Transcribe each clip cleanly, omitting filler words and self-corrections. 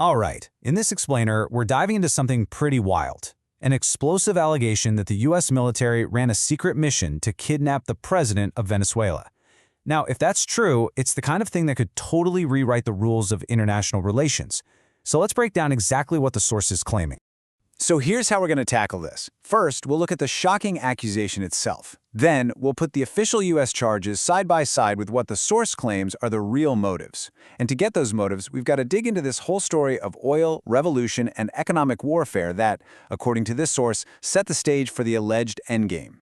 All right, in this explainer, we're diving into something pretty wild. An explosive allegation that the US military ran a secret mission to kidnap the president of Venezuela. Now, if that's true, it's the kind of thing that could totally rewrite the rules of international relations. So let's break down exactly what the source is claiming. So here's how we're going to tackle this. First, we'll look at the shocking accusation itself. Then, we'll put the official U.S. charges side by side with what the source claims are the real motives. And to get those motives, we've got to dig into this whole story of oil, revolution, and economic warfare that, according to this source, set the stage for the alleged endgame.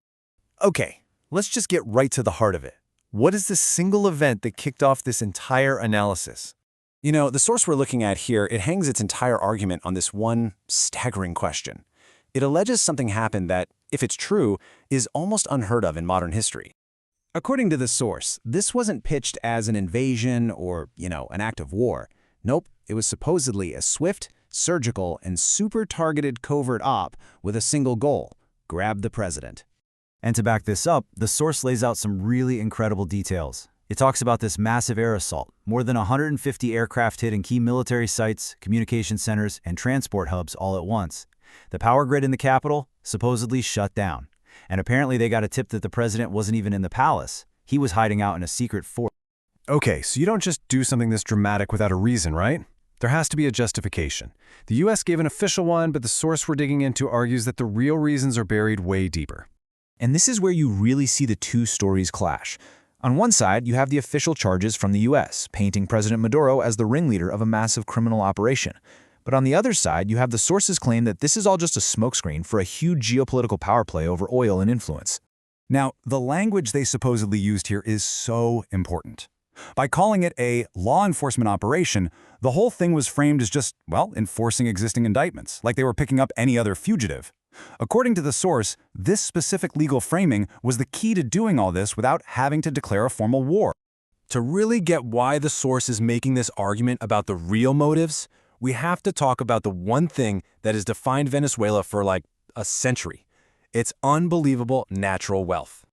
Okay, let's just get right to the heart of it. What is the single event that kicked off this entire analysis? You know, the source we're looking at here, it hangs its entire argument on this one staggering question. It alleges something happened that, if it's true, is almost unheard of in modern history. According to the source, this wasn't pitched as an invasion or, an act of war. Nope, it was supposedly a swift, surgical, and super-targeted covert op with a single goal: grab the president. And to back this up, the source lays out some really incredible details. It talks about this massive air assault, more than 150 aircraft hitting key military sites, communication centers, and transport hubs all at once. The power grid in the capital supposedly shut down. And apparently they got a tip that the president wasn't even in the palace. He was hiding out in a secret fort. Okay, so you don't just do something this dramatic without a reason, right? There has to be a justification. The U.S. gave an official one, but the source we're digging into argues that the real reasons are buried way deeper. And this is where you really see the two stories clash. On one side, you have the official charges from the U.S., painting President Maduro as the ringleader of a massive criminal operation. But on the other side, you have the sources claim that this is all just a smokescreen for a huge geopolitical power play over oil and influence. Now, the language they supposedly used here is so important. By calling it a law enforcement operation, the whole thing was framed as just, enforcing existing indictments, like they were picking up any other fugitive. According to the source, this specific legal framing was the key to doing all this without having to declare a formal war. To really get why the source is making this argument about the real motives, we have to talk about the one thing that has defined Venezuela for a century: its unbelievable natural wealth.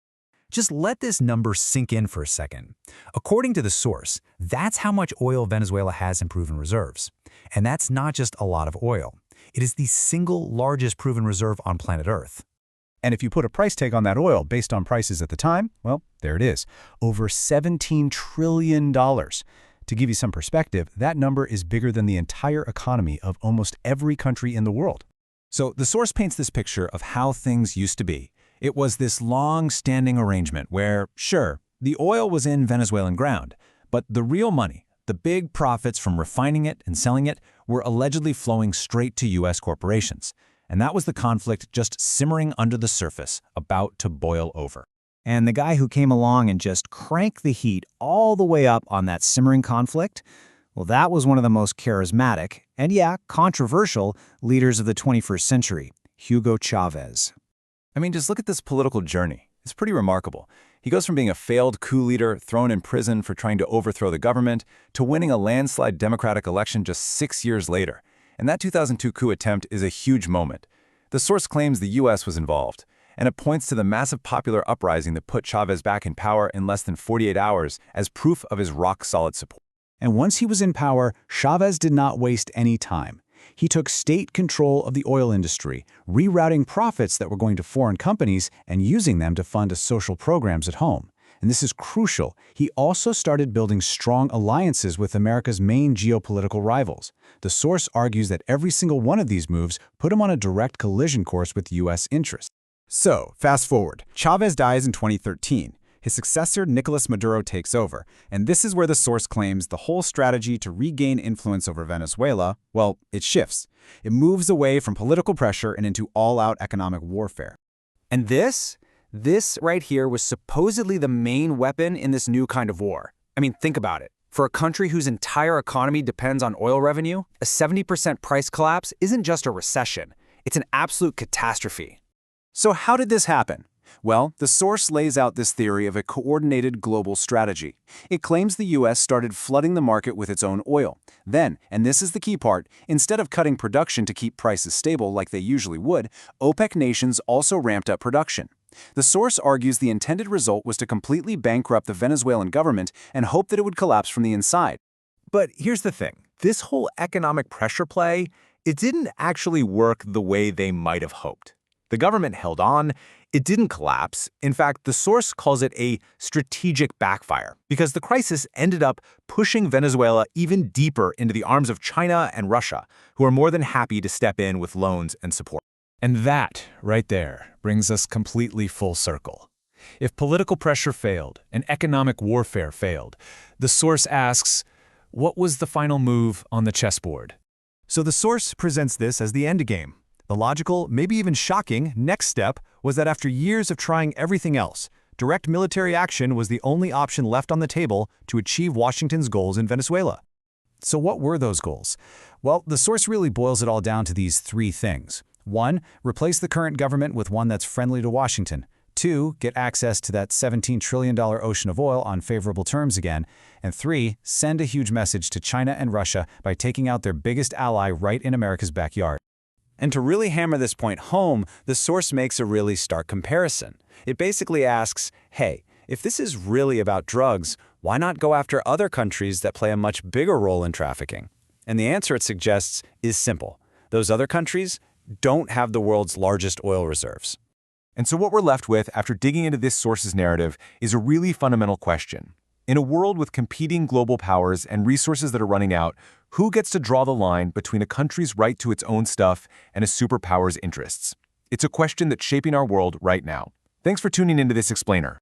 Just let this number sink in for a second. According to the source, that's how much oil Venezuela has in proven reserves. And that's not just a lot of oil. It is the single largest proven reserve on planet Earth. And if you put a price tag on that oil based on prices at the time, there it is, over $17 trillion. To give you some perspective, that number is bigger than the entire economy of almost every country in the world. So the source paints this picture of how things used to be. It was this long-standing arrangement where, sure, the oil was in Venezuelan ground, but the real money, the big profits from refining it and selling it, were allegedly flowing straight to U.S. corporations. And that was the conflict just simmering under the surface, about to boil over. And the guy who came along and just cranked the heat all the way up on that simmering conflict, that was one of the most charismatic and, controversial leaders of the 21st century, Hugo Chavez. I mean, just look at this political journey. It's pretty remarkable. He goes from being a failed coup leader, thrown in prison for trying to overthrow the government, to winning a landslide democratic election just 6 years later. And that 2002 coup attempt is a huge moment. The source claims the U.S. was involved, and it points to the massive popular uprising that put Chavez back in power in less than 48 hours as proof of his rock-solid support. And once he was in power, Chavez did not waste any time. He took state control of the oil industry, rerouting profits that were going to foreign companies and using them to fund social programs at home. And this is crucial. He also started building strong alliances with America's main geopolitical rivals. The source argues that every single one of these moves put him on a direct collision course with U.S. interests. So, fast forward. Chavez dies in 2013. His successor, Nicolas Maduro, takes over, and this is where the source claims the whole strategy to regain influence over Venezuela, it shifts. It moves away from political pressure and into all-out economic warfare. And this right here was supposedly the main weapon in this new kind of war. I mean, think about it. For a country whose entire economy depends on oil revenue, a 70% price collapse isn't just a recession. It's an absolute catastrophe. So how did this happen? Well, the source lays out this theory of a coordinated global strategy. It claims the U.S. started flooding the market with its own oil. Then, and this is the key part, instead of cutting production to keep prices stable like they usually would, OPEC nations also ramped up production. The source argues the intended result was to completely bankrupt the Venezuelan government and hope that it would collapse from the inside. But here's the thing. this whole economic pressure play, it didn't actually work the way they might have hoped. The government held on. It didn't collapse. In fact, the source calls it a strategic backfire because the crisis ended up pushing Venezuela even deeper into the arms of China and Russia, who are more than happy to step in with loans and support. And that, right there, brings us completely full circle. If political pressure failed and economic warfare failed, the source asks, what was the final move on the chessboard? So the source presents this as the endgame. The logical, maybe even shocking, next step was that after years of trying everything else, direct military action was the only option left on the table to achieve Washington's goals in Venezuela. So what were those goals? Well, the source really boils it all down to these three things. 1, replace the current government with one that's friendly to Washington. 2, get access to that $17 trillion ocean of oil on favorable terms again. And 3, send a huge message to China and Russia by taking out their biggest ally right in America's backyard. And to really hammer this point home, the source makes a really stark comparison. It basically asks, hey, if this is really about drugs, why not go after other countries that play a much bigger role in trafficking? And the answer it suggests is simple. Those other countries don't have the world's largest oil reserves. And so what we're left with after digging into this source's narrative is a really fundamental question. In a world with competing global powers and resources that are running out, who gets to draw the line between a country's right to its own stuff and a superpower's interests? It's a question that's shaping our world right now. Thanks for tuning into this explainer.